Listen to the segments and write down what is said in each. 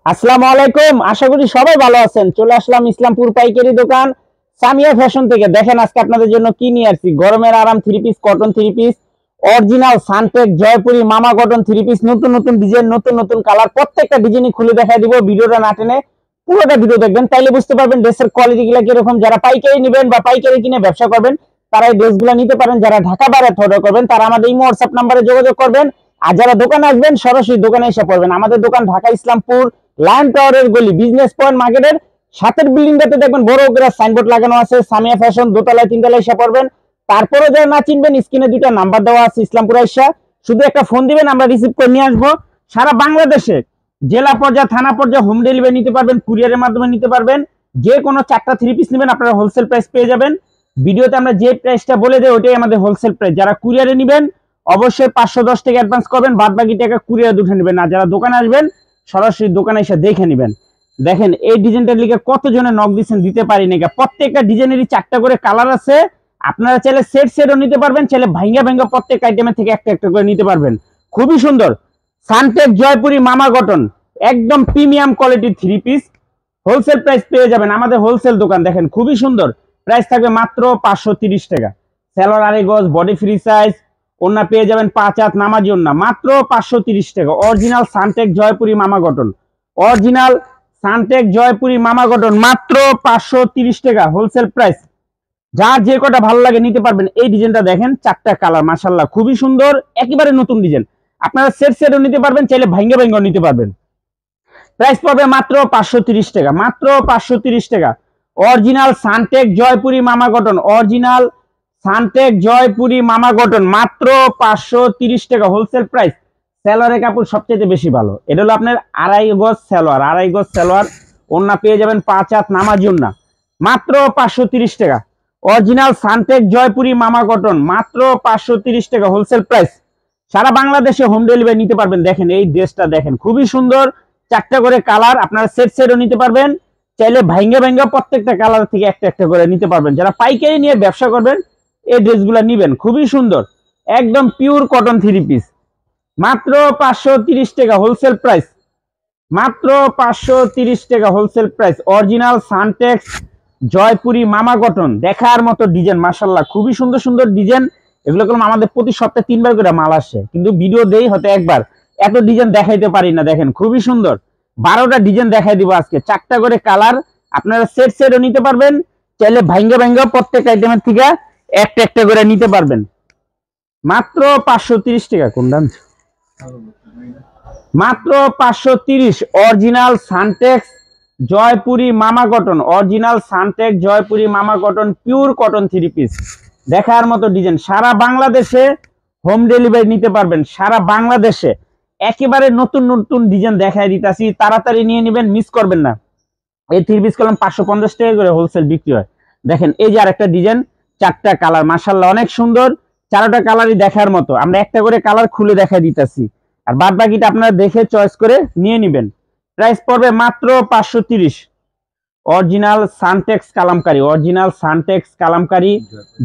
আসসালামু আলাইকুম, আশা করি সবাই ভালো আছেন। চলে আসলাম ইসলামপুর পাইকারি দোকান সামিয়া ফ্যাশন থেকে। দেখেন আজকে আপনাদের জন্য কি নিয়ে আসছি। গরমের আরাম three piece, cotton three piece, original Suntech Jaipuri মামা কটন থ্রি পিস, নতুন নতুন ডিজাইন, নতুন নতুন কালার, প্রত্যেকটা ডিজাইনই খুলে দেখাই দিব। ভিডিওটা না টেনে পুরোটা ভিডিও দেখবেন, তাইলে বুঝতে পারবেন ড্রেসের কোয়ালিটি গুলা কিরকম। যারা পাইকারি নেবেন বা পাইকারি কিনে ব্যবসা করবেন তারা এই ড্রেসগুলো নিতে পারেন। যারা ঢাকা বাইরে অর্ডার করবেন তারা আমাদের ইমো হোয়াটসঅ্যাপ নাম্বারে যোগাযোগ করবেন। আর যারা দোকানে আসবেন সরাসরি দোকানে এসে পড়বেন। আমাদের দোকান ঢাকা ইসলামপুর লায়ন টাওয়ারের গলি, বিজনেস পয়েন্ট মার্কেটের সাথের বিল্ডিংটাতে দেখবেন বড় করে সাইনবোর্ড লাগানো আছে সামিয়া ফ্যাশন। দোতলায় তিনতলায় এসে পড়বেন। তারপরে যারা না চিনবেন স্ক্রিনে দুইটা নাম্বার দেওয়া আছে ইসলামপুর আইসা শুধু একটা ফোন দিবেন, আমরা রিসিভ করে নিয়ে আসবো। সারা বাংলাদেশে জেলা পর্যায়ে, থানা পর্যায়ে হোম ডেলিভারি নিতে পারবেন, কুরিয়ারের মাধ্যমে নিতে পারবেন। যে কোনো চারটা থ্রি পিস নেবেন আপনারা হোলসেল প্রাইস পেয়ে যাবেন। ভিডিওতে আমরা যে প্রাইসটা বলে দেই ওটাই আমাদের হোলসেল প্রাইস। যারা কুরিয়ারে নেবেন অবশ্যই 510 টাকা অ্যাডভান্স করবেন, বাদ বাকি টাকা কুরিয়ারে উঠে নেবেন। আর যারা দোকানে আসবেন সরাসরি দোকানে এসে দেখে নেবেন। দেখেন এই ডিজাইনটার লিগে কতজনে নক দিচ্ছেন, দিতে পারি না। প্রত্যেকটা ডিজাইনেরই 4টা করে কালার আছে। আপনারা চাইলে সেট সেটও নিতে পারবেন, চাইলে ভাঙ্গা ভাঙ্গা প্রত্যেক আইটেমের থেকে একটা একটা করে নিতে পারবেন। খুবই সুন্দর সানটেক জয়পুরি মামা কটন, একদম প্রিমিয়াম কোয়ালিটির থ্রি পিস হোলসেল প্রাইস পেয়ে যাবেন আমাদের হোলসেল দোকান। দেখেন খুবই সুন্দর, প্রাইস থাকবে মাত্র 530 টাকা। সেলর আড়াই গজ, বডি ফ্রি সাইজ, ওন্না পেয়ে যাবেন 5 হাত নামাজি ওন্না, মাত্র 530 টাকা। অরিজিনাল সানটেক জয়পুরি মামা কটন, অরিজিনাল সানটেক জয়পুরি মামা কটন, মাত্র 530 টাকা হোলসেল প্রাইস। যা যে কটা ভালো লাগে নিতে পারবেন। এই ডিজাইনটা দেখেন 4টা কালার, মাশাআল্লাহ খুবই সুন্দর, একেবারে নতুন ডিজাইন। আপনারা সেট সেটও নিতে পারবেন, চাইলে ভাঙ্গা ভাঙ্গাও নিতে পারবেন। প্রাইস পড়বে মাত্র 530 টাকা, মাত্র 530 টাকা। অরিজিনাল সানটেক জয়পুরি মামা কটন, অরিজিনাল সানটেক জয়পুরি মামা কটন, মাত্র 530 টাকা হোলসেল প্রাইস। সেলোয়ারের কাপড় সবচেয়ে বেশি ভালো। এটা হলো আপনার আড়াই গজ সেলোয়ার, আড়াই গজ সেলোয়ার, ওন্না পেয়ে যাবেন 5 হাত নামাজি ওন্না, মাত্র 530 টাকা। অরিজিনাল সানটেক জয়পুরি মামা কটন, মাত্র 530 টাকা হোলসেল প্রাইস। সারা বাংলাদেশে হোম ডেলিভারি নিতে পারবেন। দেখেন এই ড্রেসটা দেখেন খুবই সুন্দর, 4টা করে কালার, আপনারা সেট সেটও নিতে পারবেন, চাইলে ভাঙ্গা ভাঙ্গা প্রত্যেকটা কালার থেকে একটা একটা করে নিতে পারবেন। যারা পাইকারি নিয়ে ব্যবসা করবেন এই ড্রেসগুলো নিবেন, খুবই সুন্দর, একদম পিওর কটন থ্রি পিস, মাত্র 530 টাকা হোলসেল প্রাইস, মাত্র 530 টাকা wholesale price. Original Suntex Jaipuri মামা কটন, দেখার মতো ডিজাইন, মাশাআল্লাহ খুবই সুন্দর সুন্দর ডিজাইন। এগুলো করলাম আমাদের প্রতি সপ্তাহে 3বার করে মাল আসে, কিন্তু ভিডিও দেই হয়তো একবার, এত ডিজাইন দেখাইতে পারি না। দেখেন খুবই সুন্দর, 12টা ডিজাইন দেখাই দিব আজকে, 4টা করে কালার। আপনারা সেট সেটও নিতে পারবেন, চাইলে ভাঙ্গা ভাঙ্গা প্রত্যেক আইটেমের থেকে একটা একটা করে নিতে পারবেন। মাত্র 530 টাকা। কোন দাম? মাত্র 530। অরিজিনাল সানটেক্স জয়পুরি মামা কটন, অরিজিনাল সানটেক্স জয়পুরি মামা cotton, pure cotton three piece, দেখার মতো ডিজাইন। সারা বাংলাদেশে হোম ডেলিভারি নিতে পারবেন, সারা বাংলাদেশে একেবারে নতুন নতুন ডিজাইন দেখাই দিতেছি, তাড়াতাড়ি নিয়ে নেবেন, মিস করবেন না। এই থ্রি পিস কলম 550 টাকা করে হোলসেল বিক্রি হয়। দেখেন এই যে আরেকটা ডিজাইন, 4টা কালার, মাশাআল্লাহ অনেক সুন্দর, 4টা কালারই দেখার মতো। আমরা একটা করে কালার খুলে দেখাই দিতেছি, আর বাদ বাকিটা আপনারা দেখে চয়েস করে নিয়ে নেবেন। প্রাইস পড়বে মাত্র 530। Original Suntex Kalamkari, original Suntex Kalamkari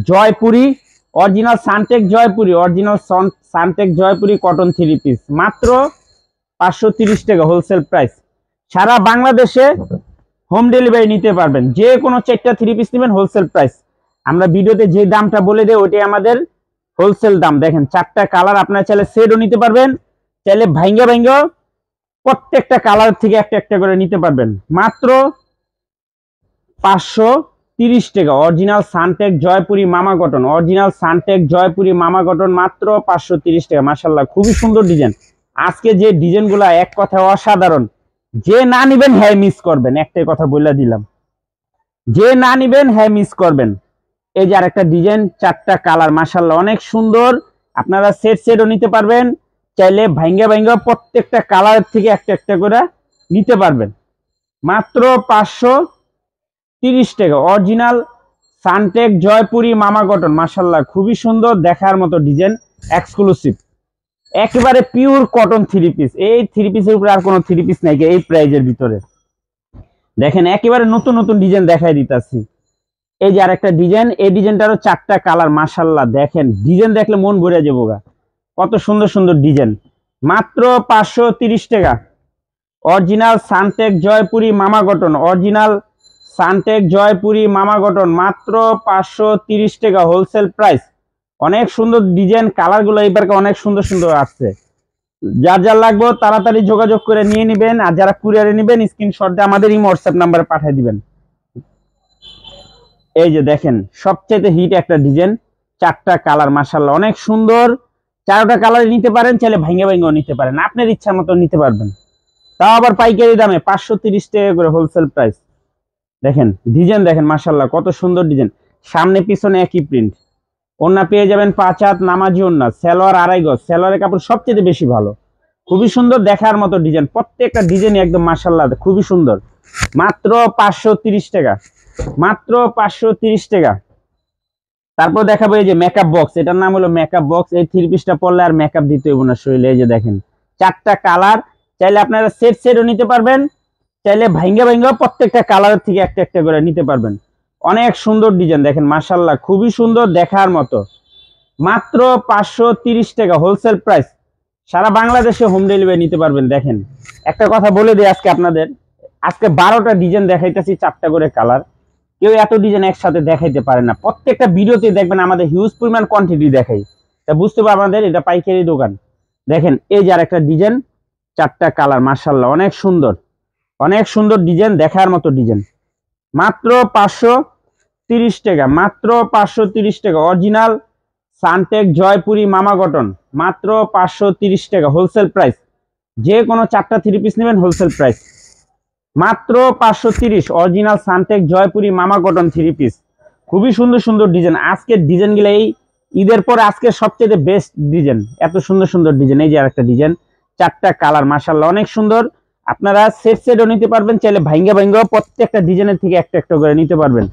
Jaipuri, original Suntex Jaipuri, original Suntex Jaipuri cotton three piece, মাত্র 530 টাকা হোলসেল প্রাইস। সারা বাংলাদেশে হোম ডেলিভারি নিতে পারবেন। যে কোনো 4টা থ্রি পিস নেবেন হোলসেল প্রাইস। আমরা ভিডিওতে যে দামটা বলে দেই ওটাই আমাদের হোলসেল দাম। দেখেন 4টা কালার, আপনারা চাইলে সেটও নিতে পারবেন, চাইলে ভাঙ্গা ভাঙ্গা প্রত্যেকটা কালার থেকে একটা একটা করে নিতে পারবেন। মাত্র 530 টাকা। অরিজিনাল সানটেক জয়পুরি মামা কটন, অরিজিনাল সানটেক জয়পুরি মামা কটন, মাত্র 530 টাকা। মাশাআল্লাহ খুবই সুন্দর ডিজাইন। আজকে যে ডিজাইনগুলো এক কথা অসাধারণ, যে না নিবেন হ্যাঁ মিস করবেন, একটাই কথা বলে দিলাম, যে না নিবেন হ্যাঁ মিস করবেন। এই যে আরেকটা ডিজাইন, 4টা কালার, মাশাআল্লাহ অনেক সুন্দর। আপনারা সেট সেটও নিতে পারবেন, চাইলে ভাঙ্গা ভাঙ্গা প্রত্যেকটা কালার থেকে একটা একটা করে নিতে পারবেন। মাত্র 530 টাকা। অরিজিনাল সানটেক জয়পুরি মামা কটন, মাশাআল্লাহ খুবই সুন্দর, দেখার মতো ডিজাইন, এক্সক্লুসিভ, একেবারে পিওর কটন থ্রি পিস। এই থ্রি পিসের উপরে আর কোনো থ্রি পিস নাই এই প্রাইজের ভিতরে। দেখেন একেবারে নতুন নতুন ডিজাইন দেখাই দিতেছি। এই যে আরেকটা ডিজাইন, এই ডিজাইনটারও 4টা কালার, মাশাআল্লাহ দেখেন ডিজাইন দেখলে মন ভরে যাবো গা, কত সুন্দর সুন্দর ডিজাইন। মাত্র 530 টাকা। অরিজিনাল সানটেক জয়পুরি মামা কটন, অরিজিনাল সানটেক জয়পুরি মামা কটন, মাত্র 530 টাকা হোলসেল প্রাইস। অনেক সুন্দর ডিজাইন, কালারগুলো এবার অনেক সুন্দর সুন্দর আসছে। যার যার লাগবে তাড়াতাড়ি যোগাযোগ করে নিয়ে নেবেন, আর যারা কুরিয়ারে নেবেন স্ক্রিনশট দিয়ে আমাদের এই হোয়াটসঅ্যাপ নাম্বারে পাঠিয়ে দিবেন। এই যে দেখেন সবচেয়ে হিট একটা ডিজাইন, 4টা কালার মাশাআল্লাহ অনেক সুন্দর। 4টা কালার নিতে পারেন, চাইলে ভাঙ্গা ভাঙ্গাও নিতে পারেন, আপনার ইচ্ছা মতো নিতে পারবেন। তাও আবার পাইকারি দামে 530 টাকা করে হোলসেল প্রাইস। দেখেন ডিজাইন দেখেন মাশাআল্লাহ কত সুন্দর ডিজাইন, সামনে পিছনে একই প্রিন্ট। ওন্না পেয়ে যাবেন 5 হাত নামাজি ওন্না, সালোয়ার 2.5 গজ, সালোয়ারের কাপড় সবচেয়ে বেশি ভালো, খুবই সুন্দর দেখার মতো ডিজাইন, প্রত্যেকটা ডিজাইন একদম মাশাআল্লাহ খুবই সুন্দর। মাত্র 530 টাকা, মাত্র 530 টাকা। তারপর দেখাবো এই যে মেকআপ বক্স, এটার নাম হলো মেকআপ বক্স। এই 3 পিসটা পরলে আর মেকআপ দিতে হইব না শরীরে। এই যে দেখেন 4টা কালার, চাইলে আপনারা সেট সেটও নিতে পারবেন, চাইলে ভাঙ্গা ভাঙ্গা প্রত্যেকটা কালারের থেকে একটা একটা করে নিতে পারবেন। অনেক সুন্দর ডিজাইন দেখেন মাশাআল্লাহ খুবই সুন্দর দেখার মতো। মাত্র 530 টাকা হোলসেল প্রাইস, সারা বাংলাদেশে হোম ডেলিভারি নিতে পারবেন। দেখেন একটা কথা বলে দিই আজকে আপনাদের, আজকে 12টা ডিজাইন দেখাইতেছি, 4টা করে কালার। কেউ এত ডিজাইন একসাথে দেখাইতে পারে না, প্রত্যেকটা ভিডিওতে দেখবেন আমাদের হিউজ পরিমাণ কোয়ান্টিটি দেখাই, তা বুঝতে পারবেন আমাদের এটা পাইকারি দোকান। দেখেন এই যে আরেকটা ডিজাইন, 4টা কালার মাশাআল্লাহ অনেক সুন্দর, অনেক সুন্দর ডিজাইন দেখার মতো ডিজাইন। মাত্র 530 টাকা, মাত্র 530 টাকা। অরিজিনাল সানটেক জয়পুরি মামা কটন, মাত্র 530 টাকা হোলসেল প্রাইস। যে কোনো 4টা 3 পিস নেবেন হোলসেল প্রাইস মাত্র 530। অরিজিনাল সানটেক জয়পুরি মামা কটন 3 পিস, খুবই সুন্দর সুন্দর ডিজাইন। আজকের ডিজাইনগুলো এই ঈদের পরে আজকে সবচেয়ে বেস্ট ডিজাইন, এত সুন্দর সুন্দর ডিজাইন। এই যে আরেকটা ডিজাইন, 4টা কালার মাশাআল্লাহ অনেক সুন্দর। আপনারা সেট সেটও নিতে পারবেন, চাইলে ভাঙ্গা ভাঙ্গাও প্রত্যেকটা ডিজাইনের থেকে একটা একটা করে নিতে পারবেন।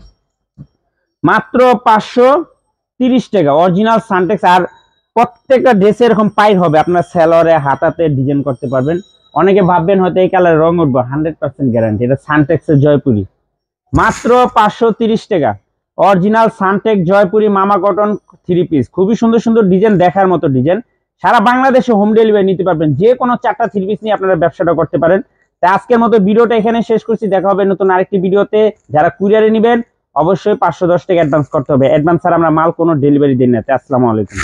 মাত্র 530 টাকা অরিজিনাল সানটেক্স। আর প্রত্যেকটা ড্রেসে এরকম পাই হবে, আপনার সালোয়ারে হাতাতে ডিজাইন করতে পারবেন। অনেকে ভাববেন হয়তো এই কালার রং উঠবো, 100% গ্যারান্টি, এটা সানটেক্সের জয়পুরি। মাত্র 530 টাকা অরিজিনাল সানটেক জয়পুরি মামা কটন 3 পিস, খুবই সুন্দর সুন্দর ডিজাইন দেখার মতো ডিজাইন। সারা বাংলাদেশে হোম ডেলিভারি নিতে পারবেন, যে কোনো 4টা 3 পিস নিয়ে আপনারা ব্যবসাটা করতে পারেন। তাই আজকের মতো ভিডিওটা এখানে শেষ করছি, দেখা হবে নতুন আরেকটি ভিডিওতে। যারা কুরিয়ারে নেবেন অবশ্যই 510 টাকা অ্যাডভান্স করতে হবে, অ্যাডভান্স ছাড়া আমরা মাল কোনো ডেলিভারি দিই না। আসসালামু আলাইকুম।